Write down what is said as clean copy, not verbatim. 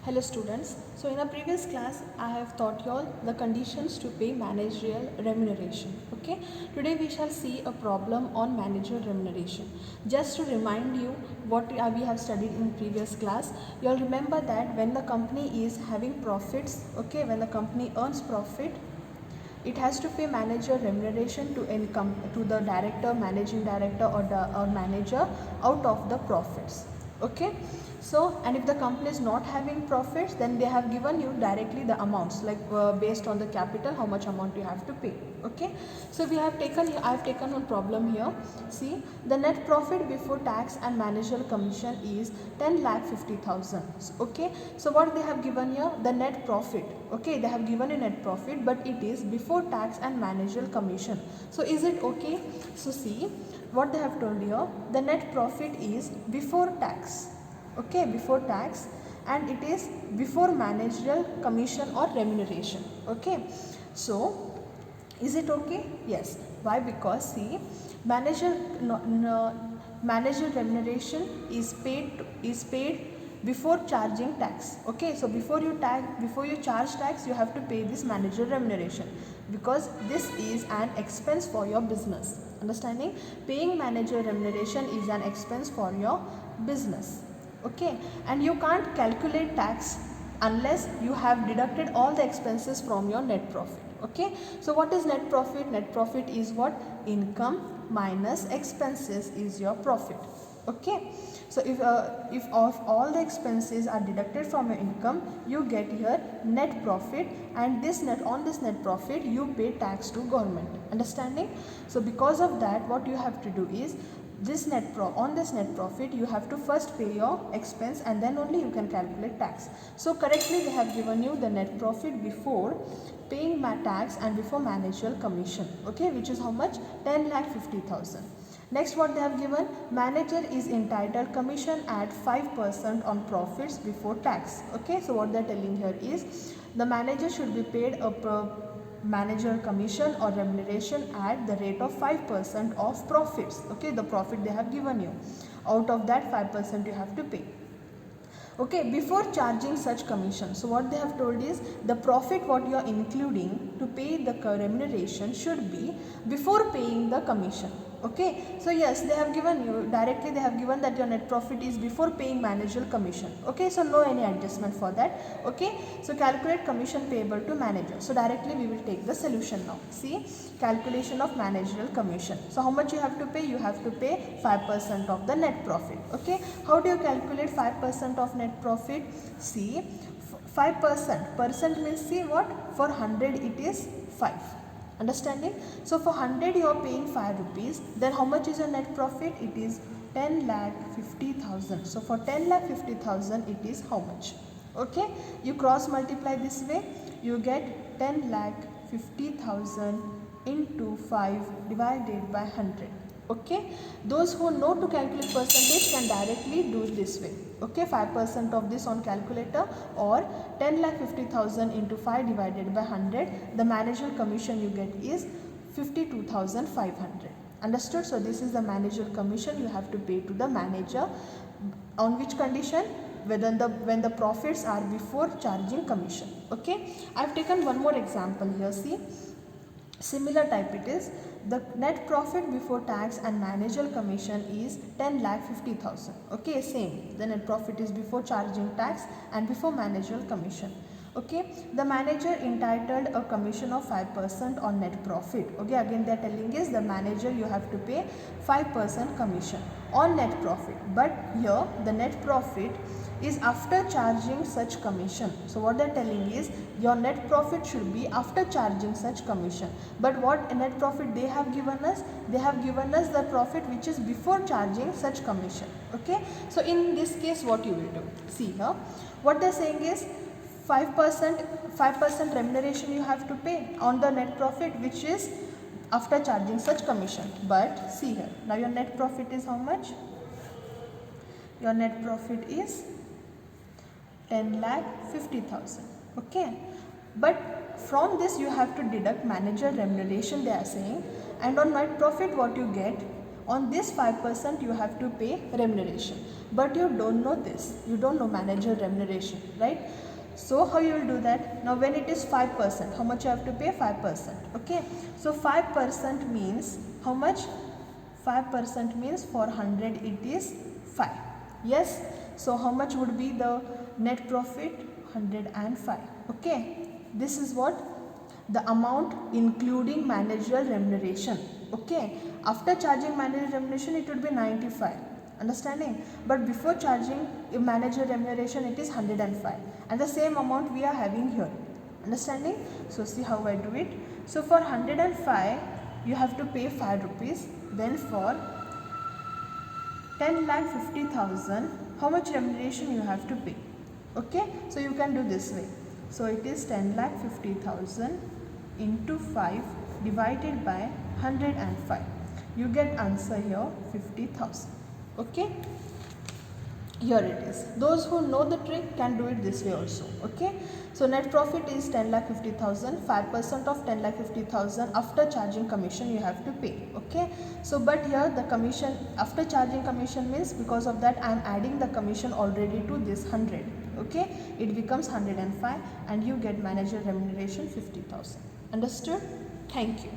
Hello students, so in a previous class I have taught you all the conditions to pay managerial remuneration. Okay, today we shall see a problem on managerial remuneration. Just to remind you what we have studied in previous class, you all remember that when the company is having profits, okay, when the company earns profit, it has to pay manager remuneration to the director, managing director or manager out of the profits. Okay, so and if the company is not having profits, then they have given you directly the amounts, like based on the capital how much amount you have to pay. Okay, so I have taken one problem here. See, the net profit before tax and managerial commission is 10,50,000. Okay, so what they have given here, the net profit. Okay, they have given a net profit, but it is before tax and managerial commission. So is it okay? So see what they have told here, the net profit is before tax. Okay, before tax, and it is before managerial commission or remuneration. Okay, so is it okay? Yes. Why? Because see, manager remuneration is paid before charging tax. Okay, so before you charge tax, you have to pay this manager remuneration, because this is an expense for your business. Understanding? Paying manager remuneration is an expense for your business. Okay, and you can't calculate tax unless you have deducted all the expenses from your net profit. Okay, so what is net profit? Net profit is what? Income minus expenses is your profit. Okay, so if of all the expenses are deducted from your income, you get here net profit, and this net profit you pay tax to government. Understanding? So because of that, what you have to do is, on this net profit you have to first pay your expense, and then only you can calculate tax. So correctly they have given you the net profit before paying tax and before managerial commission. Okay, which is how much? 10,50,000. Next, what they have given, manager is entitled commission at 5% on profits before tax. Okay, so what they are telling here is, the manager should be paid a manager commission or remuneration at the rate of 5% of profits. Okay, the profit they have given you, out of that 5% you have to pay. Okay, before charging such commission, so what they have told is, the profit what you are including to pay the remuneration should be before paying the commission. Okay, so yes, they have given you directly, they have given that your net profit is before paying managerial commission. Okay, so no any adjustment for that. Okay, so calculate commission payable to manager. So directly we will take the solution now. See, calculation of managerial commission. So how much you have to pay? You have to pay 5% of the net profit. Okay, how do you calculate 5% of net profit? See, 5%, percent means, see what, for 100 it is 5. Understanding? So for 100 you are paying 5 rupees, then how much is your net profit? It is 10,50,000. So for 10,50,000 it is how much? Okay, you cross multiply this way, you get 10,50,000 into 5 divided by 100. Okay, those who know to calculate percentage can directly do it this way. Okay, 5% of this on calculator, or 10,50,000 into 5 divided by 100, the managerial commission you get is 52,500. Understood? So this is the managerial commission you have to pay to the manager. On which condition? When the profits are before charging commission. Okay, I have taken one more example here. See, similar type it is. The net profit before tax and managerial commission is 10,50,000. Okay, same. The net profit is before charging tax and before managerial commission. Okay, the manager entitled a commission of 5% on net profit. Okay, again they are telling is, the manager you have to pay 5% commission on net profit, but here the net profit is after charging such commission. So what they are telling is, your net profit should be after charging such commission. But what net profit they have given us? They have given us the profit which is before charging such commission. Okay, so in this case what you will do? See here, what they are saying is, 5% remuneration you have to pay on the net profit which is after charging such commission. But see here, now your net profit is how much? Your net profit is 10,50,000. Okay, but from this you have to deduct manager remuneration they are saying, and on net profit what you get, on this 5% you have to pay remuneration. but you don't know this, you don't know manager remuneration, right? So how you will do that? Now when it is 5%, how much you have to pay? 5%. Okay, so 5% means how much? 5% means for 100 it is 5. Yes, so how much would be the net profit? 105. Okay, this is what the amount including managerial remuneration. Okay, after charging manager remuneration it would be 95, understanding, but before charging a manager remuneration it is 105, and the same amount we are having here, understanding. So see how I do it. So for 105 you have to pay 5 rupees, then for 10,50,000 how much remuneration you have to pay? Okay, so you can do this way. So it is 10,50,000 into 5 divided by 105. You get answer here 50,000. Okay, here it is. Those who know the trick can do it this way also. Okay, so net profit is 10,50,000. 5% of 10,50,000 after charging commission you have to pay. Okay, so but here the commission after charging commission means because of that I am adding the commission already to this 100. Okay, it becomes 105 and you get manager remuneration 50,000. Understood? Thank you.